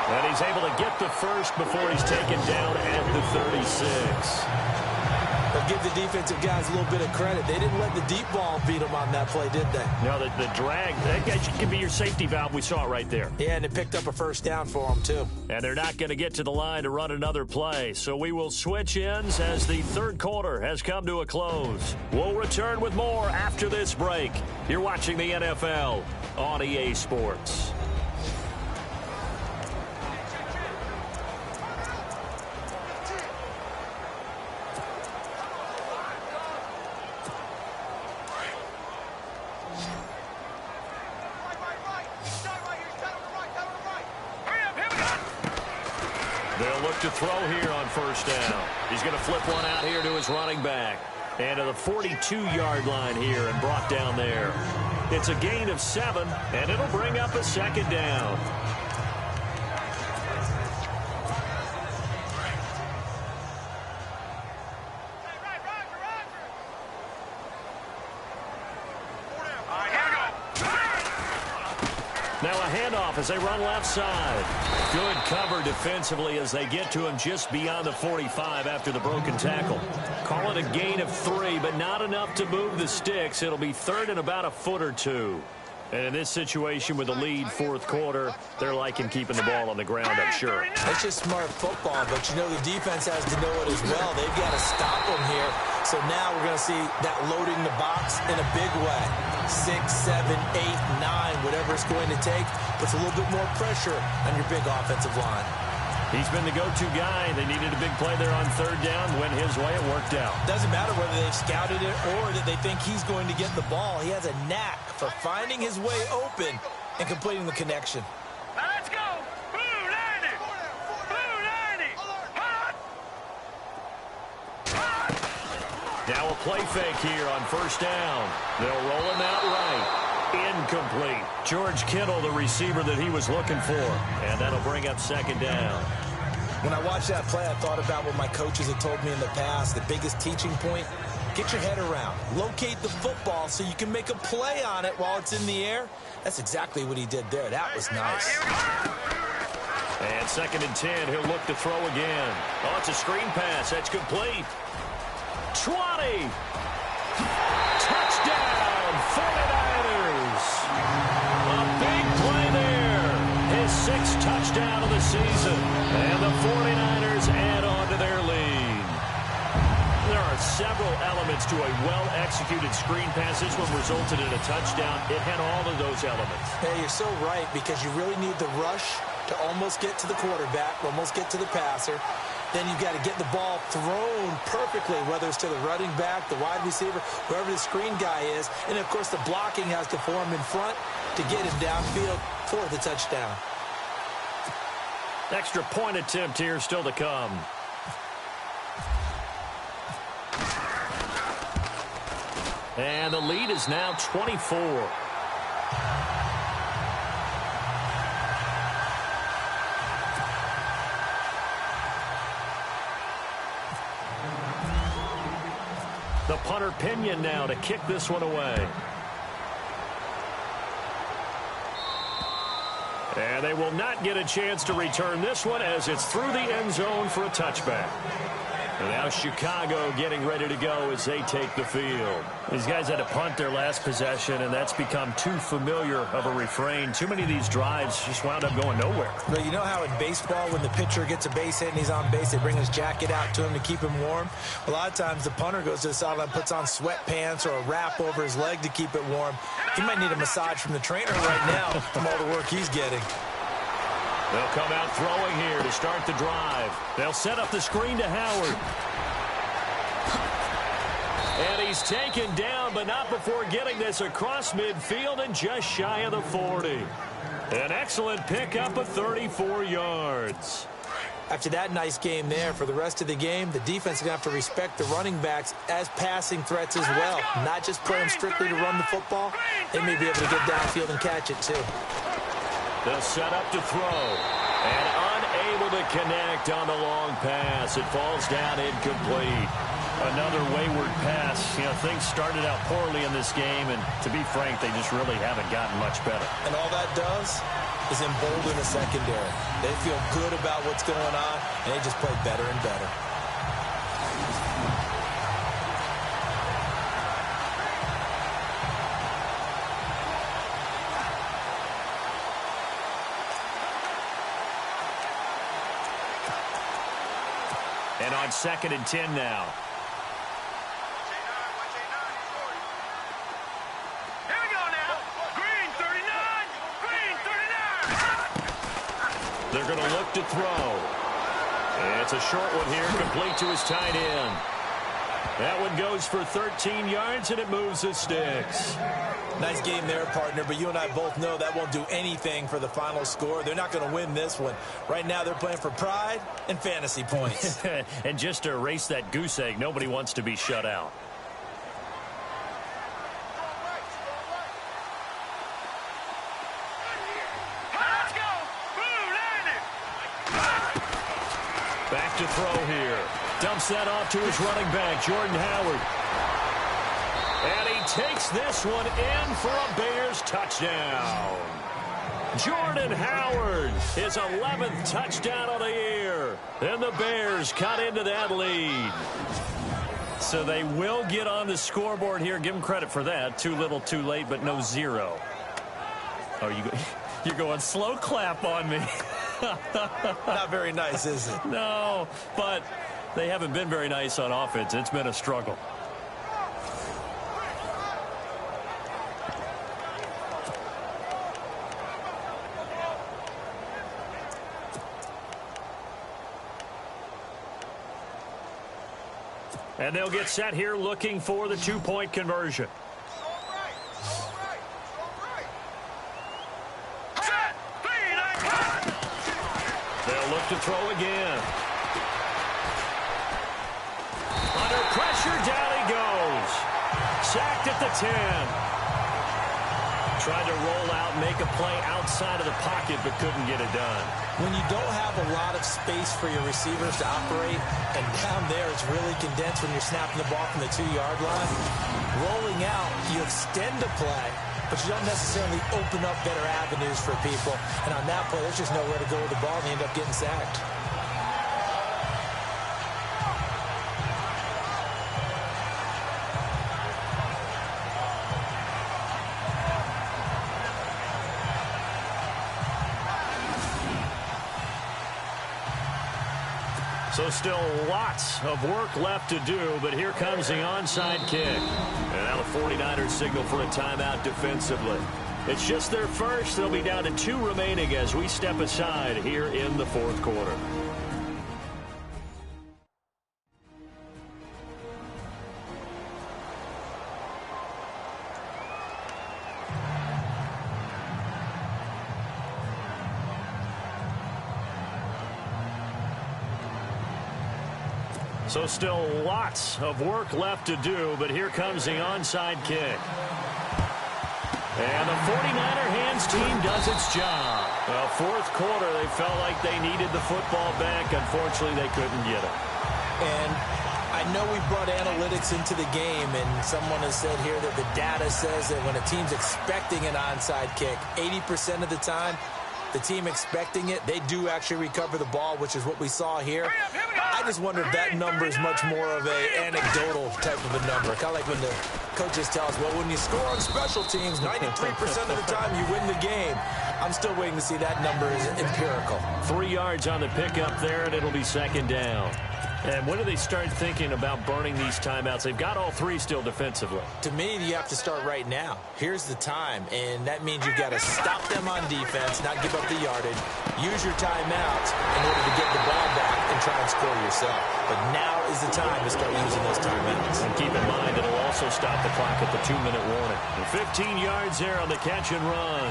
And he's able to get the first before he's taken down at the 36. But give the defensive guys a little bit of credit. They didn't let the deep ball beat them on that play, did they? No, the drag, that could be your safety valve. We saw it right there. Yeah, and it picked up a first down for them, too. And they're not going to get to the line to run another play. So we will switch ends as the third quarter has come to a close. We'll return with more after this break. You're watching the NFL on EA Sports. They'll look to throw here on first down. He's going to flip one out here to his running back. And to the 42-yard line here and brought down there. It's a gain of 7, and it'll bring up a second down. Now a handoff as they run left side. Good cover defensively as they get to him just beyond the 45 after the broken tackle. Call it a gain of 3, but not enough to move the sticks. It'll be third and about a foot or two. And in this situation with the lead fourth quarter, they're liking keeping the ball on the ground, I'm sure. It's just smart football, but you know the defense has to know it as well. They've got to stop them here. So now we're going to see that loading the box in a big way. 6, 7, 8, 9, whatever it's going to take, puts a little bit more pressure on your big offensive line. He's been the go-to guy. They needed a big play there on third down. Went his way. It worked out. Doesn't matter whether they've scouted it or that they think he's going to get the ball. He has a knack for finding his way open and completing the connection. Now let's go. Blue 90. Blue 90. Hot. Hot. Now a play fake here on first down. They'll roll him out right. Incomplete. George Kittle, the receiver that he was looking for. And that'll bring up second down. When I watched that play, I thought about what my coaches had told me in the past. The biggest teaching point, get your head around. Locate the football so you can make a play on it while it's in the air. That's exactly what he did there. That was nice. And second and 10, he'll look to throw again. Oh, it's a screen pass. That's complete. 20. Touchdown, 49ers. A big play there. His 6th touchdown of the season. And the 49ers add on to their lead. There are several elements to a well-executed screen pass. This one resulted in a touchdown. It had all of those elements. Hey, you're so right, because you really need the rush to almost get to the quarterback, almost get to the passer. Then you've got to get the ball thrown perfectly, whether it's to the running back, the wide receiver, whoever the screen guy is. And, of course, the blocking has to form in front to get him downfield for the touchdown. Extra point attempt here still to come. And the lead is now 24. The punter Pinion now to kick this one away. And they will not get a chance to return this one as it's through the end zone for a touchback. And now Chicago getting ready to go as they take the field. These guys had to punt their last possession, and that's become too familiar of a refrain. Too many of these drives just wound up going nowhere. But you know how in baseball, when the pitcher gets a base hit and he's on base, they bring his jacket out to him to keep him warm? A lot of times the punter goes to the sideline, puts on sweatpants or a wrap over his leg to keep it warm. He might need a massage from the trainer right now from all the work he's getting. They'll come out throwing here to start the drive. They'll set up the screen to Howard. And he's taken down, but not before getting this across midfield and just shy of the 40. An excellent pickup of 34 yards. After that nice game there, for the rest of the game, the defense is going to have to respect the running backs as passing threats as well. Not just play them strictly to run the football. They may be able to get downfield and catch it, too. They'll set up to throw. And unable to connect on the long pass. It falls down incomplete. Another wayward pass. You know, things started out poorly in this game, and to be frank, they just really haven't gotten much better. And all that does is embolden the secondary. They feel good about what's going on, and they just play better and better. on 2nd and 10 now. Here we go now. Green 39. Green 39. They're going to look to throw. It's a short one here, complete to his tight end. That one goes for 13 yards, and it moves the sticks. Nice game there, partner, but you and I both know that won't do anything for the final score. They're not going to win this one. Right now, they're playing for pride and fantasy points. And just to erase that goose egg, nobody wants to be shut out. Let's go. Blue landing. Back to throw here. Dumps that off to his running back, Jordan Howard. And he takes this one in for a Bears touchdown. Jordan Howard, his 11th touchdown of the year. And the Bears cut into that lead. So they will get on the scoreboard here. Give them credit for that. Too little, too late, but no 0. Oh, you're going slow clap on me. Not very nice, is it? No, but they haven't been very nice on offense. It's been a struggle. And they'll get set here looking for the 2-point conversion. They'll look to throw again. Under pressure, down he goes. Sacked at the 10. Tried to roll out, make a play outside of the pocket, but couldn't get it done. When you don't have a lot of space for your receivers to operate, and down there it's really condensed when you're snapping the ball from the 2-yard line, rolling out, you extend the play, but you don't necessarily open up better avenues for people. And on that play, there's just nowhere to go with the ball, and you end up getting sacked. So still lots of work left to do, but here comes the onside kick. And now the 49ers signal for a timeout defensively. It's just their first. They'll be down to 2 remaining as we step aside here in the 4th quarter. So still lots of work left to do, but here comes the onside kick. And the 49er hands team does its job. Well, 4th quarter, they felt like they needed the football back. Unfortunately, they couldn't get it. And I know we brought analytics into the game, and someone has said here that the data says that when a team's expecting an onside kick, 80% of the time, the team expecting it, they do actually recover the ball, which is what we saw here. I just wonder if that number is much more of a anecdotal type of a number. Kind of like when the coaches tell us, well, when you score on special teams, 93% of the time you win the game. I'm still waiting to see that number is empirical. 3 yards on the pickup there, and it'll be 2nd down. And when do they start thinking about burning these timeouts? They've got all 3 still defensively. To me, you have to start right now. Here's the time, and that means you've got to stop them on defense, not give up the yardage, use your timeouts in order to get the ball back and try and score yourself. But now is the time to start using those timeouts. And keep in mind, it'll also stop the clock at the 2-minute warning. And 15 yards there on the catch and run.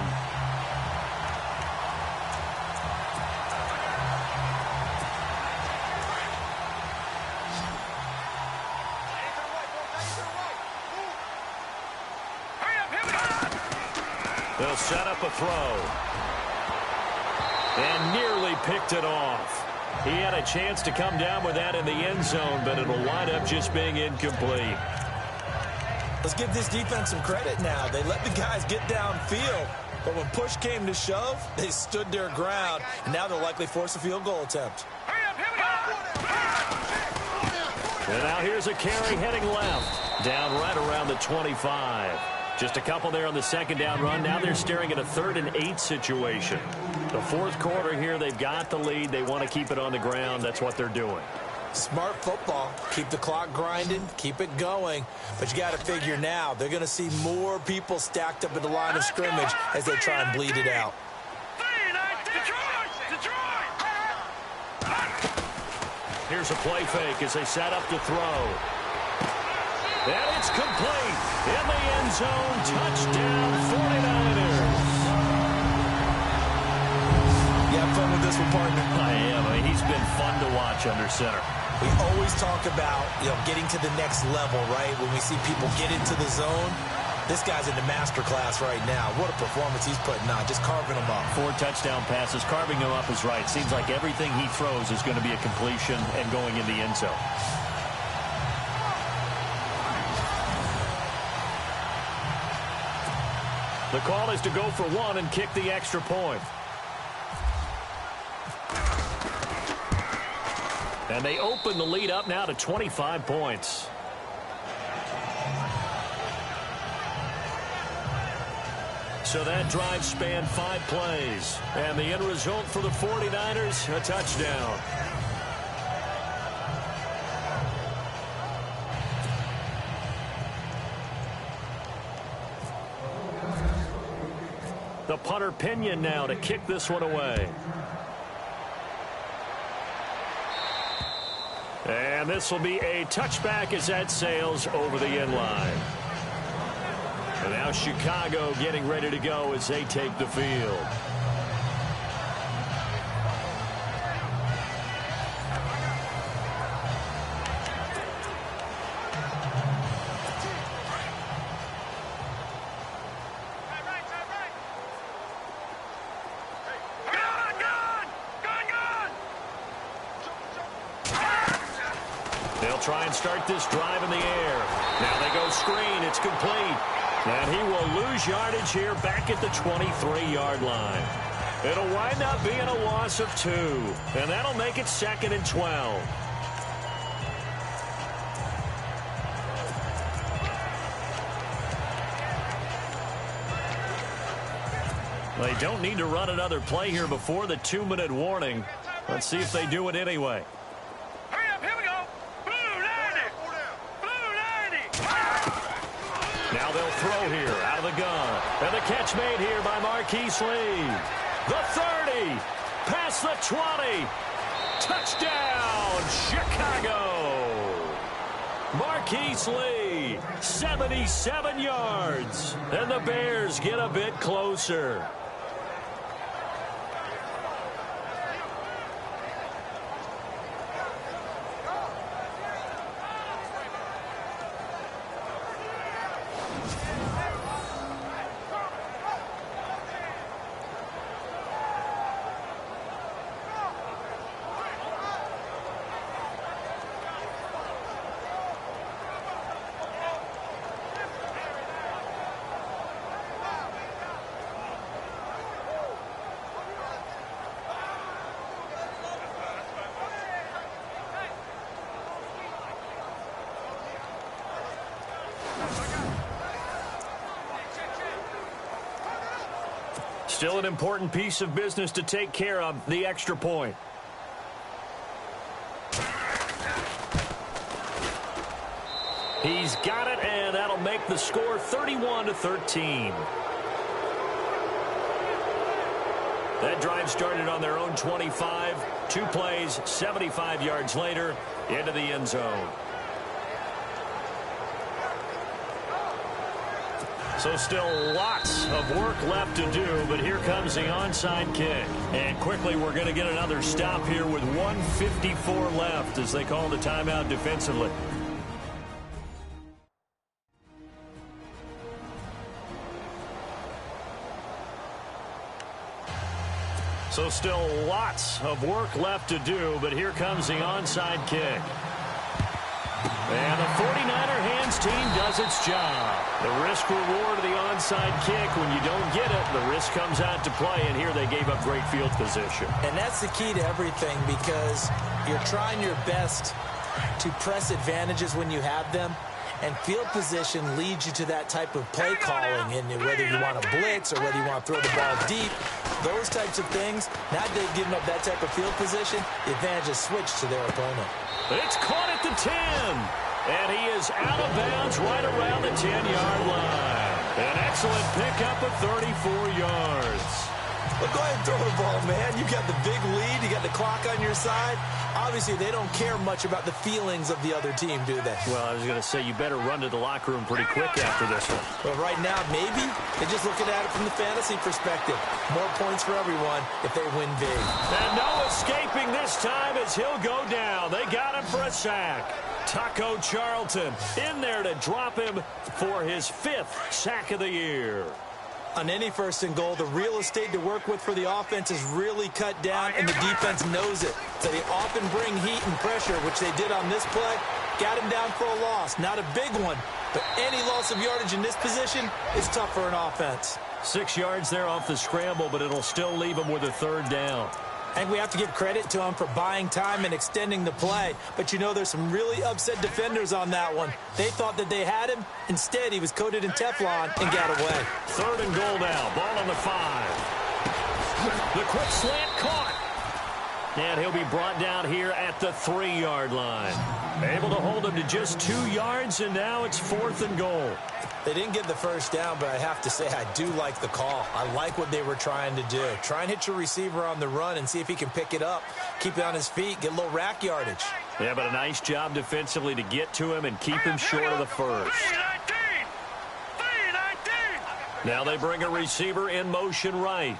They'll set up a throw. And nearly picked it off. He had a chance to come down with that in the end zone, but it'll wind up just being incomplete. Let's give this defense some credit now. They let the guys get downfield, but when push came to shove, they stood their ground, and now they'll likely force a field goal attempt. And now here's a carry heading left, down right around the 25. Just a couple there on the 2nd down run. Now they're staring at a 3rd and 8 situation. The 4th quarter here, they've got the lead. They want to keep it on the ground. That's what they're doing. Smart football. Keep the clock grinding, keep it going. But you got to figure now, they're going to see more people stacked up at the line of scrimmage as they try and bleed it out. Here's a play fake as they set up to throw. And it's complete. In the end zone, touchdown 49ers. You have fun with this one, partner? I am. I mean, he's been fun to watch under center. We always talk about, getting to the next level, right? When we see people get into the zone, this guy's in the master class right now. What a performance he's putting on, just carving them up. 4 touchdown passes, carving them up is right. Seems like everything he throws is going to be a completion and going in the end zone. The call is to go for 1 and kick the extra point. And they open the lead up now to 25 points. So that drive spanned 5 plays. And the end result for the 49ers, a touchdown. The punter Pinion now to kick this one away. And this will be a touchback as that sails over the end line. And now Chicago getting ready to go as they take the field. They'll try and start this drive in the air. Now they go screen. It's complete. And he will lose yardage here back at the 23-yard line. It'll wind up being a loss of 2. And that'll make it 2nd and 12. They don't need to run another play here before the 2-minute warning. Let's see if they do it anyway. Hurry up, here we go. Blue 90. Blue 90. Now they'll throw here out of the gun. And the catch made here by Marquise Lee. The 30. Past the 20. Touchdown, Chicago. Marquise Lee, 77 yards. And the Bears get a bit closer. Still an important piece of business to take care of, the extra point. He's got it, and that'll make the score 31-13. That drive started on their own 25. 2 plays, 75 yards later, into the end zone. So still lots of work left to do, but here comes the onside kick. And quickly we're going to get another stop here with 1:54 left as they call the timeout defensively. So still lots of work left to do, but here comes the onside kick. And the 49er hands team does its job. The risk-reward of the onside kick, when you don't get it, the risk comes out to play, and here they gave up great field position. And that's the key to everything, because you're trying your best to press advantages when you have them, And field position leads you to that type of play calling, and whether you want to blitz or whether you want to throw the ball deep, those types of things, now that they've given up that type of field position, the advantage is switched to their opponent. It's caught at the 10, and he is out of bounds right around the 10-yard line. An excellent pickup of 34 yards. Well, go ahead and throw the ball, man. You got the big lead. You got the clock on your side. Obviously, they don't care much about the feelings of the other team, do they? Well, I was going to say, you better run to the locker room pretty quick after this one. Well, right now, maybe they're just looking at it from the fantasy perspective. More points for everyone if they win big. And no escaping this time as he'll go down. They got him for a sack. Taco Charlton in there to drop him for his 5th sack of the year. On any 1st and goal, the real estate to work with for the offense is really cut down, and the defense knows it. So they often bring heat and pressure, which they did on this play. Got him down for a loss. Not a big one, but any loss of yardage in this position is tough for an offense. 6 yards there off the scramble, but it'll still leave him with a 3rd down. I think we have to give credit to him for buying time and extending the play. But, you know, there's some really upset defenders on that one. They thought that they had him. Instead, he was coated in Teflon and got away. 3rd and goal now. Ball on the 5. The quick slant caught. And he'll be brought down here at the 3-yard line. Able to hold him to just 2 yards, and now it's 4th and goal. They didn't get the 1st down, but I have to say I do like the call. I like what they were trying to do. Try and hit your receiver on the run and see if he can pick it up, keep it on his feet, get a little rack yardage. Yeah, but a nice job defensively to get to him and keep him short of the 1st. Now they bring a receiver in motion right.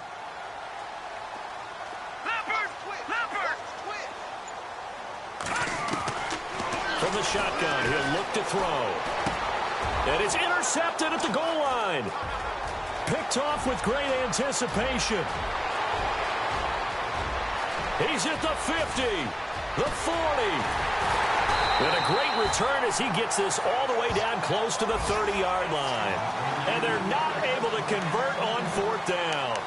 From the shotgun, he'll look to throw. And it's intercepted at the goal line. Picked off with great anticipation. He's at the 50, the 40. And a great return as he gets this all the way down close to the 30-yard line. And they're not able to convert on 4th down.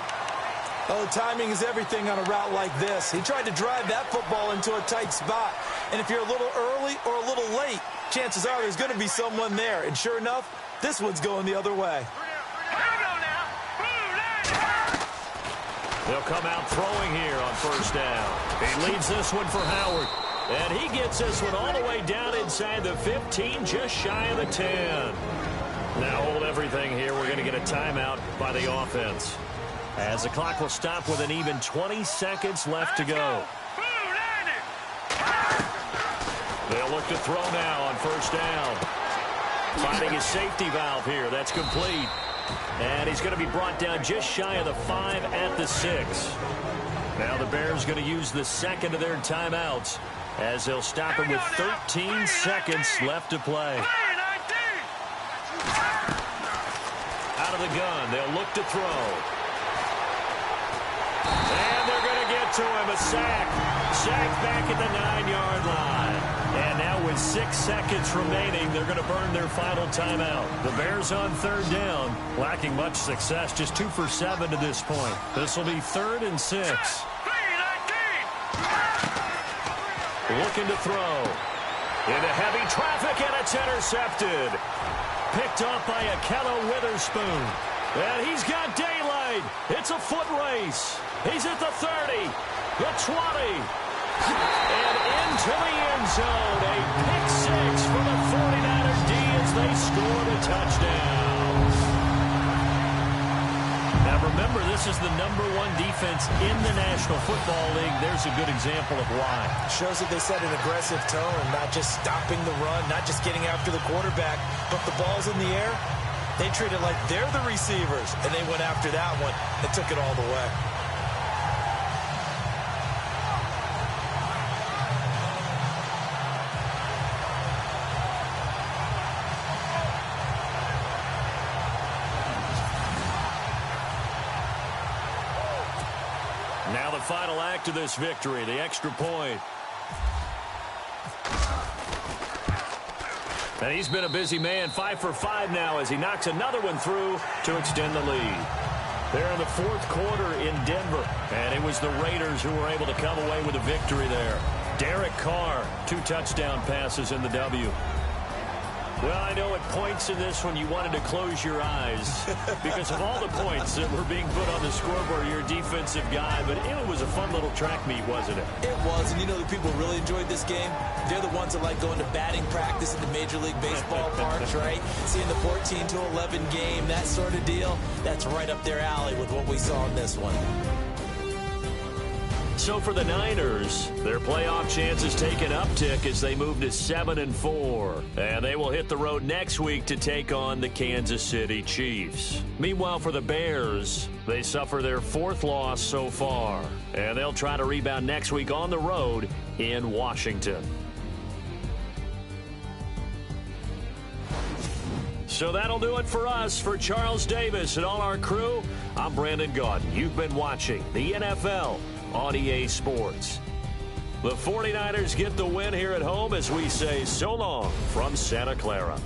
Oh, timing is everything on a route like this. He tried to drive that football into a tight spot. And if you're a little early or a little late, chances are there's going to be someone there. And sure enough, this one's going the other way. They'll come out throwing here on 1st down. He leads this one for Howard. And he gets this one all the way down inside the 15, just shy of the 10. Now hold everything here. We're going to get a timeout by the offense, as the clock will stop with an even 20 seconds left to go. They'll look to throw now on 1st down. Finding his safety valve here. That's complete. And he's going to be brought down just shy of the 5 at the 6. Now the Bears going to use the 2nd of their timeouts, as they'll stop him with 13 seconds left to play. Out of the gun. They'll look to throw. And they're going to get to him. A sack. Sack back at the 9-yard line. And now with 6 seconds remaining, they're going to burn their final timeout. The Bears on 3rd down, lacking much success, just 2 for 7 to this point. This will be 3rd and 6. Looking to throw. Into heavy traffic, and it's intercepted. Picked off by Akello Witherspoon. And he's got daylight. It's a foot race. He's at the 30, the 20. And into the end zone, a pick 6 for the 49ers D as they score the touchdown. Now remember, this is the #1 defense in the National Football League. There's a good example of why. Shows that they set an aggressive tone, not just stopping the run, not just getting after the quarterback, but the ball's in the air. They treat it like they're the receivers, and they went after that one and took it all the way. Now the final act of this victory, the extra point. And he's been a busy man, 5 for 5 now as he knocks another one through to extend the lead. They're in the 4th quarter in Denver, and it was the Raiders who were able to come away with a victory there. Derek Carr, 2 touchdown passes in the W. Well, I know at points in this one you wanted to close your eyes because of all the points that were being put on the scoreboard, your defensive guy. But it was a fun little track meet, wasn't it? It was, and you know the people who really enjoyed this game? They're the ones that like going to batting practice in the Major League Baseball parks, right? Seeing the 14-11 game, that sort of deal. That's right up their alley with what we saw in this one. So for the Niners, their playoff chances take an uptick as they move to 7-4. And they will hit the road next week to take on the Kansas City Chiefs. Meanwhile, for the Bears, they suffer their 4th loss so far. And they'll try to rebound next week on the road in Washington. So that'll do it for us. For Charles Davis and all our crew, I'm Brandon Gaudin. You've been watching the NFL on EA Sports. The 49ers get the win here at home as we say so long from Santa Clara.